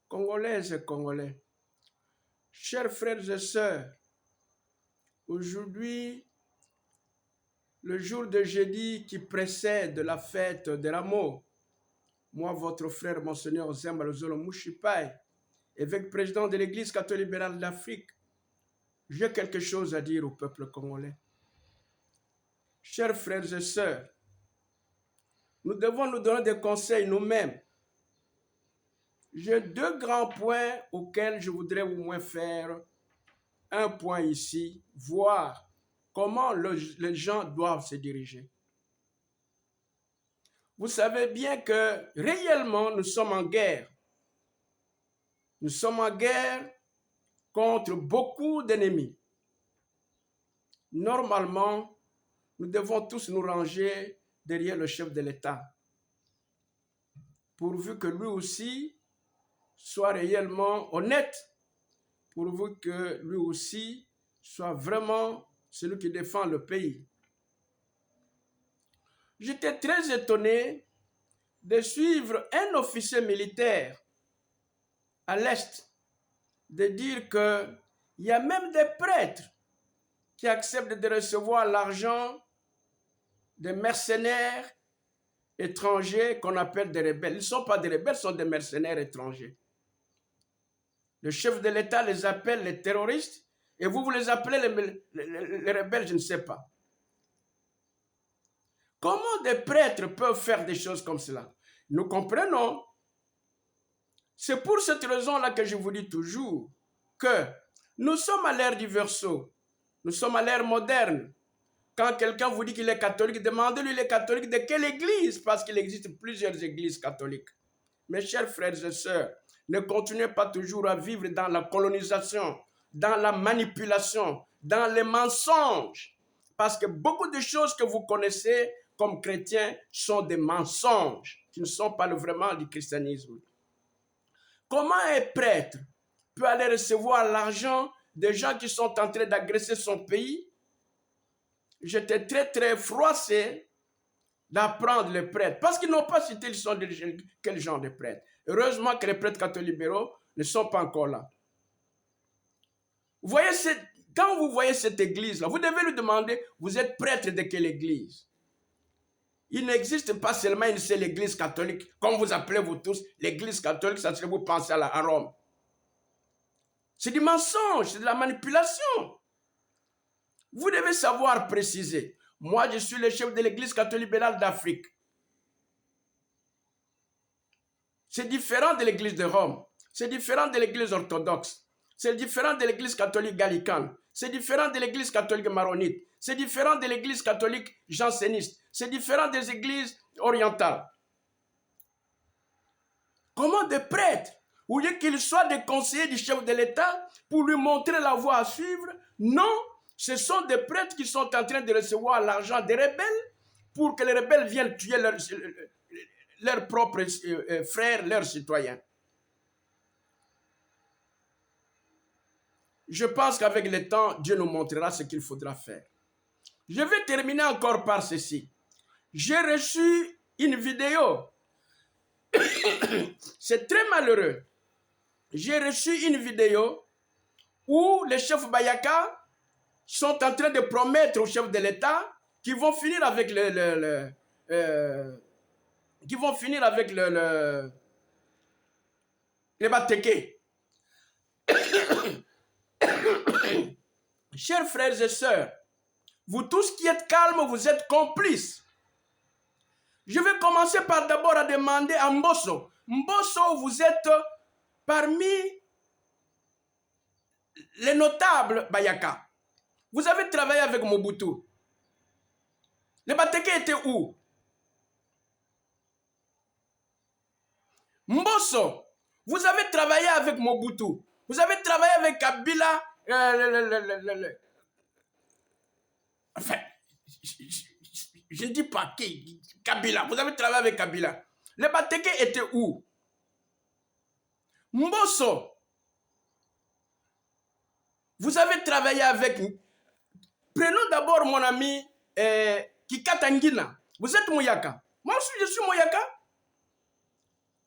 Congolaises et Congolais, chers frères et sœurs, aujourd'hui, le jour de jeudi qui précède la fête de l'amour, moi, votre frère, Monseigneur Zemba Lozolo Mouchipai, évêque président de l'Église catholique libérale d'Afrique, j'ai quelque chose à dire au peuple congolais. Chers frères et sœurs, nous devons nous donner des conseils nous-mêmes. J'ai deux grands points auxquels je voudrais au moins faire un point ici, voir comment les gens doivent se diriger. Vous savez bien que réellement nous sommes en guerre. Nous sommes en guerre contre beaucoup d'ennemis. Normalement, nous devons tous nous ranger derrière le chef de l'État, pourvu que lui aussi soit réellement honnête, pourvu que lui aussi soit vraiment celui qui défend le pays. J'étais très étonné de suivre un officier militaire à l'Est, de dire qu'il y a même des prêtres qui acceptent de recevoir l'argent des mercenaires étrangers qu'on appelle des rebelles. Ils ne sont pas des rebelles, ils sont des mercenaires étrangers. Le chef de l'État les appelle les terroristes et vous les appelez les rebelles, je ne sais pas. Comment des prêtres peuvent faire des choses comme cela? Nous comprenons. C'est pour cette raison-là que je vous dis toujours que nous sommes à l'ère du verseau. Nous sommes à l'ère moderne. Quand quelqu'un vous dit qu'il est catholique, demandez-lui il est catholique de quelle église, parce qu'il existe plusieurs églises catholiques. Mes chers frères et sœurs, ne continuez pas toujours à vivre dans la colonisation, dans la manipulation, dans les mensonges. Parce que beaucoup de choses que vous connaissez comme chrétiens sont des mensonges, qui ne sont pas vraiment du christianisme. Comment un prêtre peut aller recevoir l'argent des gens qui sont en train d'agresser son pays? J'étais très froissé d'apprendre les prêtres, parce qu'ils n'ont pas cité quel genre de prêtres. Heureusement que les prêtres catholiques libéraux ne sont pas encore là. Vous voyez, quand vous voyez cette église-là, vous devez lui demander, vous êtes prêtre de quelle église? Il n'existe pas seulement une seule église catholique, comme vous appelez vous tous, l'église catholique, ça serait vous penser à Rome. C'est du mensonge, c'est de la manipulation. Vous devez savoir préciser. Moi, je suis le chef de l'église catholique libérale d'Afrique. C'est différent de l'église de Rome. C'est différent de l'église orthodoxe. C'est différent de l'église catholique gallicane. C'est différent de l'église catholique maronite. C'est différent de l'église catholique janséniste. C'est différent des églises orientales. Comment des prêtres, au lieu qu'ils soient des conseillers du chef de l'État, pour lui montrer la voie à suivre? Non, ce sont des prêtres qui sont en train de recevoir l'argent des rebelles pour que les rebelles viennent tuer leurs propres frères, leurs citoyens. Je pense qu'avec le temps, Dieu nous montrera ce qu'il faudra faire. Je vais terminer encore par ceci. J'ai reçu une vidéo. C'est très malheureux. J'ai reçu une vidéo où les chefs Bayaka sont en train de promettre aux chefs de l'État qu'ils vont finir avec les Bateke. Chers frères et sœurs, vous tous qui êtes calmes, vous êtes complices. Je vais commencer par d'abord à demander à Mbosso. Mbosso, vous êtes parmi les notables Bayaka. Vous avez travaillé avec Mobutu. Les Bateke étaient où? Mbosso, vous avez travaillé avec Mobutu. Vous avez travaillé avec Kabila. Enfin, je ne dis pas qui. Kabila. Vous avez travaillé avec Kabila. Les Bateke étaient où? Mbosso, vous avez travaillé avec... Prenons d'abord mon ami Kikatangina. Vous êtes Mouyaka. Moi aussi, je suis Mouyaka.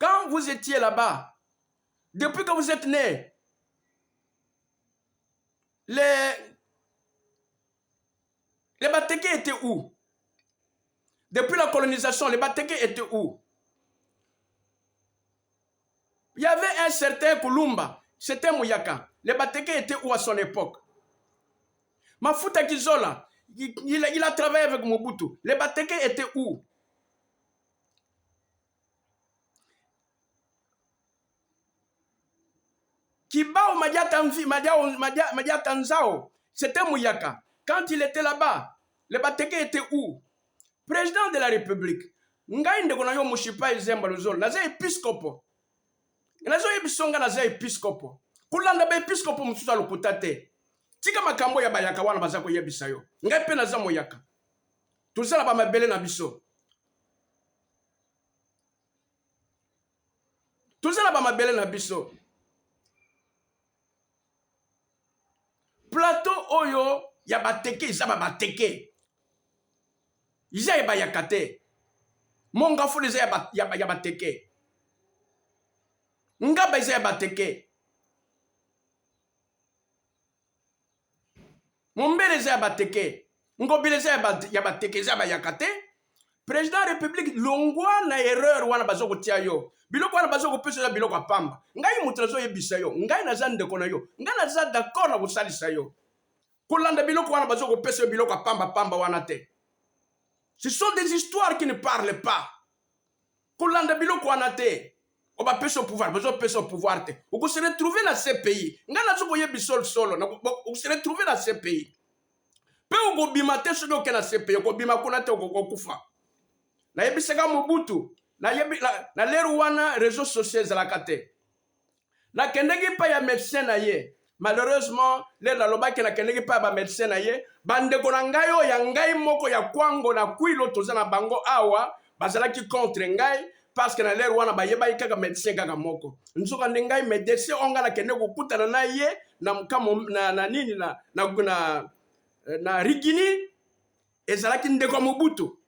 Quand vous étiez là-bas, depuis que vous êtes nés, les Bateke étaient où? Depuis la colonisation, les Bateke étaient où? Il y avait un certain Kulumba, c'était Mouyaka. Les Bateke étaient où à son époque? Mafuta Kizola, il a travaillé avec Mobutu. Les Bateke étaient où? Kibao Madiatanzao, c'était Mouyaka. Quand il était là-bas, les Bateke étaient où? Président de la République. Ngai ndeko na yo mushipa izemba luzolo. Naza episkopo. Nazo yebisonga naza episkopo. Kulanda ba episkopo mututa lokutate. Tika makambo ya bayaka wana bazako yebisa yo. Ngai pe naza moyaka. Tuzala ba mabele na biso. Tuzala ba mabele na biso. Plateau oyo ya bateke izaba bateke. Iza ya bayakate. Monga fule iza ya bateke. Ngaba iza ya bateke. Mumbele iza ya bateke. Ngobile iza ya bateke iza ya bayakate. Président République longwa na erreur wana bazoko tia yo. Biloko wana bazoko pesa ya biloko apamba. Ngai mutrazo yebisa yo. Ngai naza ndeko na yo. Ngai naza d'accord na kosalisa yo. Kolanda biloko wana bazoko pesa ya biloko apamba pamba wana te. Ce sont des histoires qui ne parlent pas. Kolanda biloko wana te. Oba pesa au pouvoir, bazo pesa au pouvoir te. Oko se retrouver dans ces pays. Ngai nazo yebisol solo. Oko se retrouver dans ces pays. Pe oko bima te sodo ke na ces pays. Oko bima kuna te oko kufa. Na yebisaka Mobutu. Na leru wana réseaux sociaux zalaka te. Na kendegi pa ya médecin na ye. Malheureusement, les lobaki na kendegi pa ba médecin na ye, bandeko na ngai o ya ngai moko ya kwango na kwilo tozana bango awa, bazalaki contre ngai parce que na leru wana ba yeba kaka médecin kaka moko. Nzoka ngai médecin onga na kendegi kokutana na ye na mkamo na nini na rigini ezalaki ndeko Mobutu.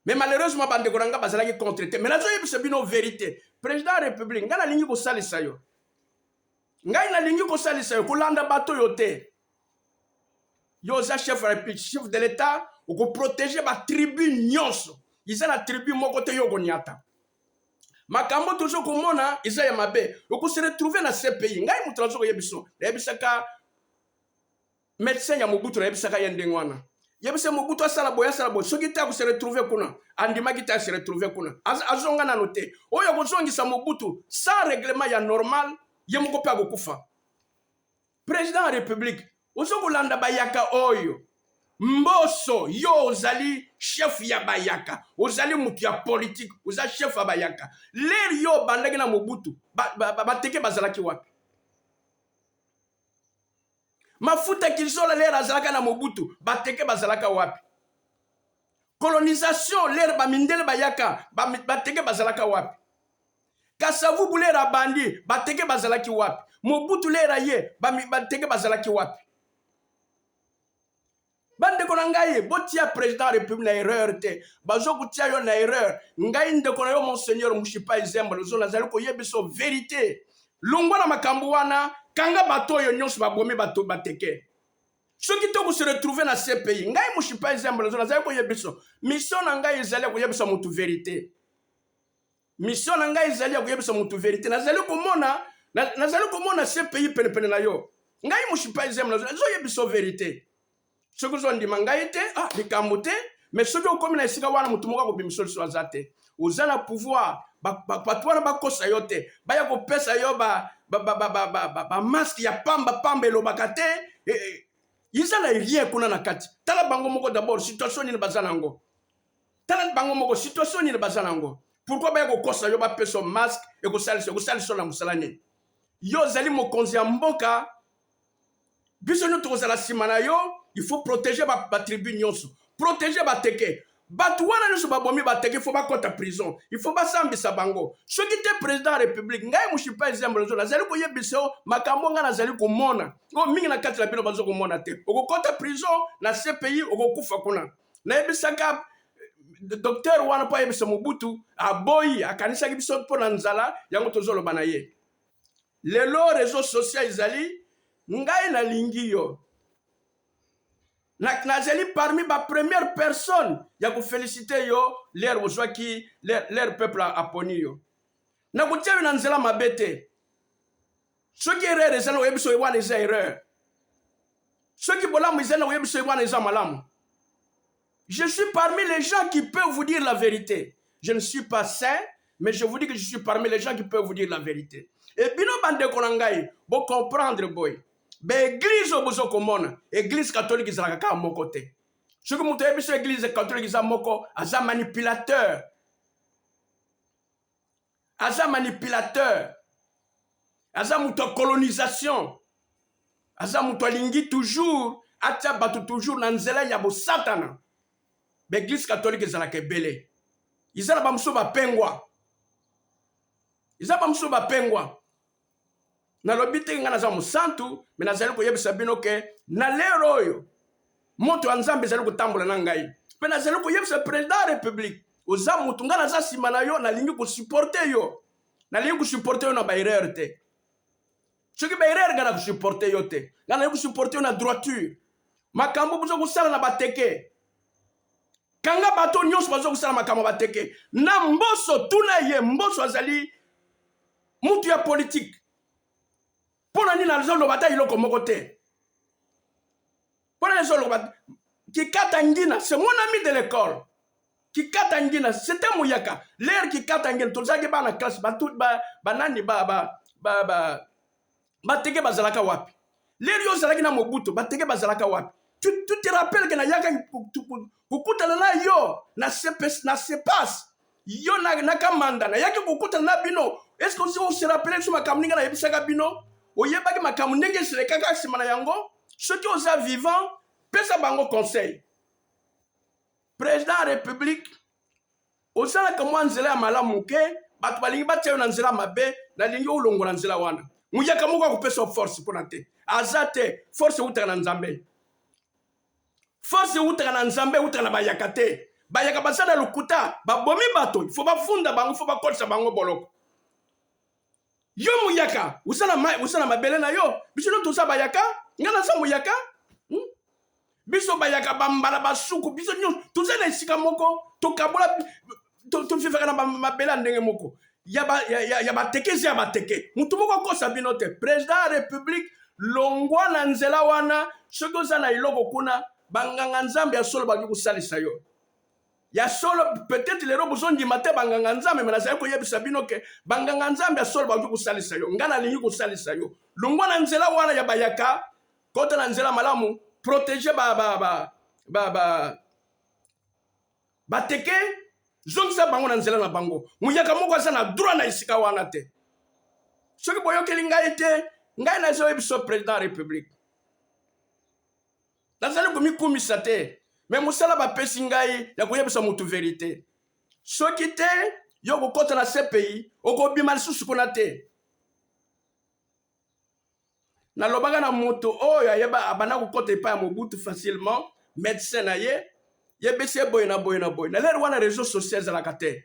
Mais malheureusement, bande koranga bazalaki contre te. Mais là, je bino vérité. Président de la République, nga na lingi ko salisa yo. Nga na lingi ko salisa yo. Kolanda bato yo te. Yo za chef de l'État, ou ko protéger ba tribu nyonso. Isa na tribu moko te yo ko nyata. Makambo toujours komona isa ya mabe. Ou ko se retrouver na ces pays. Nga mutrazo ko yebiso. Yebisaka médecin ya Mobutu na yebisaka yendengwana. Yebise Mobutu asala boya sala boya soki ta ko se retrouver kuna andima kita se retrouver kuna azonga na note oyo ko zongisa Mobutu sans règlement ya normal yemoko pa kokufa. Président de la République ozokolanda bayaka oyo mboso yo ozali chef ya bayaka ozali mutu ya politique oza chef ya bayaka ler yo bandaki na Mobutu bateke bazalaki wapi? Mafuta Kizola lera azalaka na Mobutu bateke bazalaka wapi? Colonisation lera bamindele bayaka bateke bazalaka wapi? Kasavu bulera bandi bateke bazalaki wapi? Mobutu lera ye bateke bazalaki wapi? Bande kona ngai botia président république na erreur te bazo kutia yo na erreur ngai ndeko na yo monseigneur mushipa izemba lozo nazali ko yebiso vérité longwa na makambo wana kanga bato yo nyonso babomi bato bateke soki to ko se retrouver na ces pays ngai mushipa izemba lozo nazali ko yebiso mission na ngai ezali ko yebisa mutu vérité mission na ngai ezali ko yebisa mutu vérité nazali komona ces pays pene na yo ngai mushipa izemba lozo yebiso vérité soki zo ndima ngai te likambo te mais soki okomi na esika wana mutu moko akobimisa liso aza te oza na pouvoir bato wana bakosa yo te baya kopesa yo masque ya pamba elobaka te iza na rien kuna na kati tala bango moko d'abord situation nini baza nango tala bango moko situation nini baza nango pourquoi baya kokosa yo bapesa masque ekosalisa na mosala nini yo ozali mokonzi ya mboka biso nyo tokozala nsima na yo il faut protéger ba tribu nyonso protéger bateke bato wana nyonso babomi bateke il faut bakota prison il faut basambisa bango soki te président ya république ngai mushipa ezembo lezo nazali koyebisa yo makambo nga nazali komona o mingi na kati na bino bazo komona te okokota prison na ce pays okokufa kuna nayebisaka docteur wana po ayebisa Mobutu aboyi akanisaki biso mpo na nzala yango tozoloba na ye. Lelo réseau social ezali ngai nalingi yo nazali parmi ba première personne ya koféliciter yo l'air ozwaki l'air peuple aponi yo na kotia yo na nzela mabe te. Soki erreur ezali oyebiso wana eza erreur, soki bolamu ezali oyebiso wana eza malamu. Je suis parmi les gens qui peuvent vous dire la vérité. Je ne suis pas saint, mais je vous dis que je suis parmi les gens qui peuvent vous dire la vérité. Et bino bande konangai, bo comprendre boy. Be église obozo komona, église catholique ezalaka ka moko te. Soki muto yebiso église catholique eza moko, aza manipulateur. Aza manipulateur. Aza muto colonisation. Aza muto alingi toujours, atia batu toujours na nzela ya bo satana. L'église catholique ezalaka ebele. Izala bamuso bapengwa. Izala bamuso bapengwa. Nalobi te nga naza musantu, me nazali koyebisa bino ke na lero oyo moto ya Nzambe ezali kotambola na ngai. Pe nazali koyebisa président de la République, oza mutu nga naza nsima na yo, nalingi kosupporte yo. Nalingi kosupporte yo na baerreur te. Soki baerreur nga na kosupporte yo te. Nga nalingi kosupporte yo na droiture. Makambo bozo kosala na bateke. Kanga bato nyonso bazo kusala makambo bateke na mboso tuna ye mboso azali mutu ya politique pona ni na zolo bata iloko moko te pona zolo bat Kikata Ngina c'est mon ami de l'école. Kikata Ngina c'était Mouyaka l'air Kikata Ngina tozaki ba na classe ba tout ba nani ba teke bazalaka wapi l'air yo zalaki na Mobutu ba teke bazalaka wapi. Tu te rappelles que na yaka kukutana na yo na sepas yo na kamanda na yaki kukutana na bino. Est-ce que on se rappelle sur makamuninga na yebisaka bino oyebaki makamuninga selekaka sima na yango ceux qui osa vivant pesa bango conseil. Président de la République osala kamwa nzela ya malamu ke batu balingi batia yo na nzela mabe na lingi ulongola nzela wana muyaka moko akopesa force pona te azate force utaka na Nzambe. Force utaka na Nzambe utaka na bayaka te. Bayaka basala lukuta babomi bato il faut bafunda bango il faut bakolisa bango boloko. Yo muyaka usala mabele na yo biso no tosa bayaka ngana sa muyaka biso bayaka bambala basuku biso nyo toza na esika moko tokabola to fifaka na mabele ndenge moko ya batekezi ya bateke mutu moko kosa bino te. Président de la République longwa na nzela wana soki oza na iloko kuna banganga Nzambe ya solo baki kosalisa yo ya solo peut-être lero bozondima te banganga Nzambe me nazali koyebisa bino ke banganga Nzambe ya solo baki kosalisa yo nga nalingi kosalisa yo longwa na nzela wana ya bayaka kota na nzela malamu protéger bateke zongisa bango na nzela na bango muyaka moko aza na droit na esika wana te. Soki boyokeli ngai te ngai nazoyebiso président ya République nazali komikumisa te me mosala bapesi ngai ya koyebisa mutu vérité. Soki te yo kokota na CPI okobima lisusu kuna te. Nalobaka na moto oyo ayeba abana kokota epai ya Mobutu facilement médecin na ye yebisi boye na boye na boye na lero wana réseau social ezalaka te.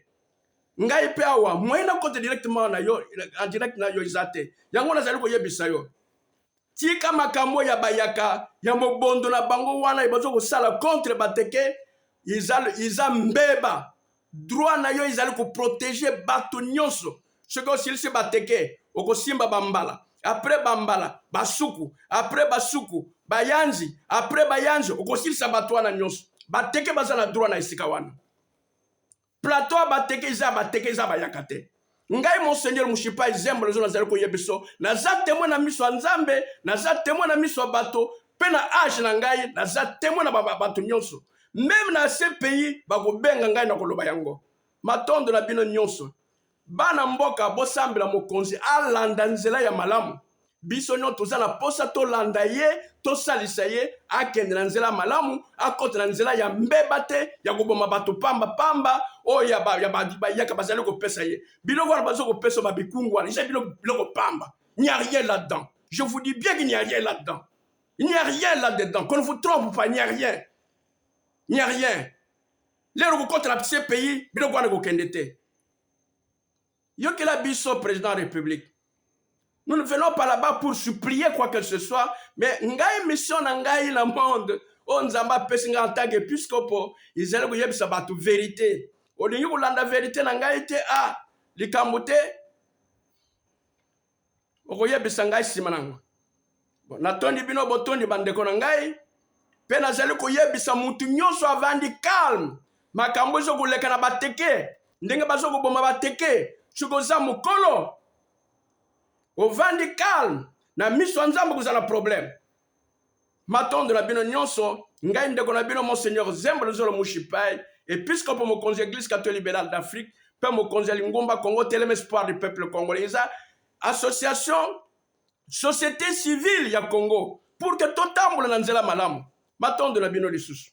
Ngai pe awa moyen na kote directement na yo en direct na yo izate yango nazali koyebisa yo tika makambo ya bayaka ya mobondo na bango wana ibazo kosala contre bateke iza mbeba droit na yo izali ko protéger bato nyonso soki osilisi bateke okosimba bambala après bambala basuku après basuku bayanzi après bayanzi okosilisa bato wana nyonso bateke baza na droit na esika wana plateau bateke iza bayaka te. Ngai monseigneur mushipa izembo lezo nazali koyebiso naza témoin na miso Nzambe naza témoin na miso bato pe na age na ngai naza témoin na bato nyonso même na ce pays bakobenga ngai na koloba yango matondo na bino nyonso bana mboka bosambela mokonzi alanda nzela ya malamu biso nyo toza na posa tolanda ye tosalisa ye akende na nzela malamu akota na nzela ya mbeba te ya koboma bato pamba oyo yaka bazali kopesa ye biloko wana bazo kopesa babikungu wana isa biloko pamba. Il n'y a rien là-dedans. Je vous dis bien qu'il n'y a rien là-dedans. Il n'y a rien là-dedans. Qu'on ne vous trompe pas, il n'y a rien. Il n'y a rien. lero contre la petit pays bino kwa ko kendete yo que la biso président de la République. Nous ne venons pas là-bas pour supplier quoi que ce soit, mais ngai mission na ngai na monde on nzamba pesi nga en tant qu'épiscopo izele ko yebisa batu vérité olingi kolanda vérité na ngai te a likambo te okoyebisa ngai sima nango bon natondi bino botondi bandeko na ngai pe nazali koyebisa mutu nyonso avandi calme makambo ezokoleka na bateke ndenge bazokoboma bateke sokoza mokolo ovandi calme na miso ya nzambe kozala problème matondo na bino nyonso ngai ndeko na bino monseigneur Zembele Zolo Mushipai épiscope mokonzi église catholique libérale d'Afrique pe mokonzi lingomba Congo Telem espoir du peuple congolais eza association société civile ya Congo pour que totambola na nzela malamu matondo na bino lisusu